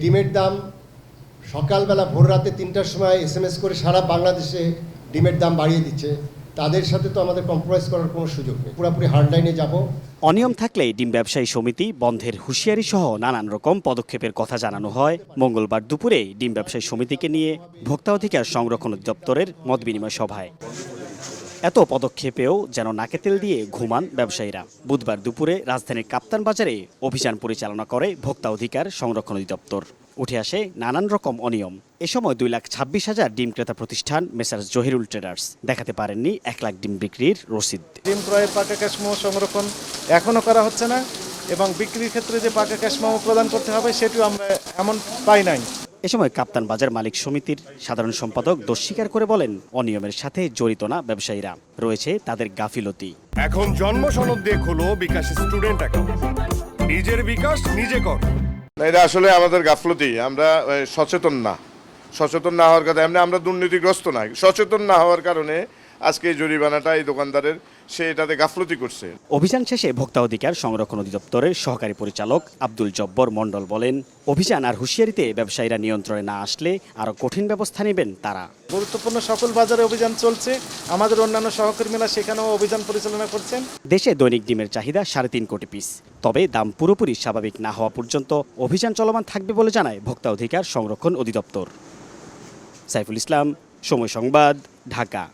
ডিমের দাম সকালবেলা ভোর রাতে ৩টার সময় SMS করে সারা বাংলাদেশে ডিমের দাম বাড়িয়ে দিচ্ছে। তাদের সাথে তো আমাদের কম্প্রোমাইজ করার কোনো সুযোগ নেই, পুরোপুরি হার্ড লাইনে যাব। অনিয়ম থাকলে ডিম ব্যবসায়ী সমিতি বন্ধের হুঁশিয়ারি সহ নানান রকম পদক্ষেপের কথা জানানো হয় মঙ্গলবার দুপুরে ডিম ব্যবসায়ী সমিতিকে নিয়ে ভোক্তা অধিকার সংরক্ষণ অধিদপ্তরের মতবিনিময় সভায়। এত পদক্ষেপেও যেন নাকে তেল দিয়ে ঘুমান ব্যবসায়ীরা। বুধবার দুপুরে রাজধানীর কাপ্তান বাজারে অভিযান পরিচালনা করে ভোক্তা অধিকার সংরক্ষণ অধিদপ্তর। উঠে আসে নানান রকম অনিয়ম। এ সময় 2,26,000 ডিম ক্রেতা প্রতিষ্ঠান মেসার্স জহিরুল ট্রেডার্স দেখাতে পারেননি 1 লাখ ডিম বিক্রির রসিদ। ডিম ক্রয়ের পাকা ক্যাশমো সংরক্ষণ এখনও করা হচ্ছে না এবং বিক্রির ক্ষেত্রে যে পাকা ক্যাশমো প্রদান করতে হবে সেটিও আমরা এমন পাই নাই। এ সময় কাপ্তান বাজার মালিক সমিতির সাধারণ সম্পাদক দোষ স্বীকার করে বলেন, অনিয়মের সাথে জড়িত না ব্যবসায়ীরা, রয়েছে তাদের গাফিলতি। এখন জন্ম সনদ দিয়ে খোলো বিকাশ স্টুডেন্ট অ্যাকাউন্ট, নিজের বিকাশ নিজে কর। এটা আসলে আমাদের গাফলতি, আমরা সচেতন না হওয়ার কথা। এমনি আমরা দুর্নীতিগ্রস্ত না, সচেতন না হওয়ার কারণে আজকে এই জরিমানাটা এই দোকানদারের, সে এটাতে গাফলতি করছে। অভিযান শেষে ভোক্তা অধিকার সংরক্ষণ অধিদপ্তরের সহকারী পরিচালক আব্দুল জব্বর মণ্ডল বলেন, অভিযান আর হুঁশিয়ারিতে ব্যবসায়ীরা নিয়ন্ত্রণে না আসলে আরও কঠিন ব্যবস্থা নেবেন তারা। গুরুত্বপূর্ণ সকল বাজারে অভিযান চলছে, আমাদের অন্যান্য সহকর্মীরা সেখানেও অভিযান পরিচালনা করছেন। দেশে দৈনিক ডিমের চাহিদা 3.5 কোটি পিস। তবে দাম পুরোপুরি স্বাভাবিক না হওয়া পর্যন্ত অভিযান চলমান থাকবে বলে জানায় ভোক্তা অধিকার সংরক্ষণ অধিদপ্তর। সাইফুল ইসলাম, সময় সংবাদ, ঢাকা।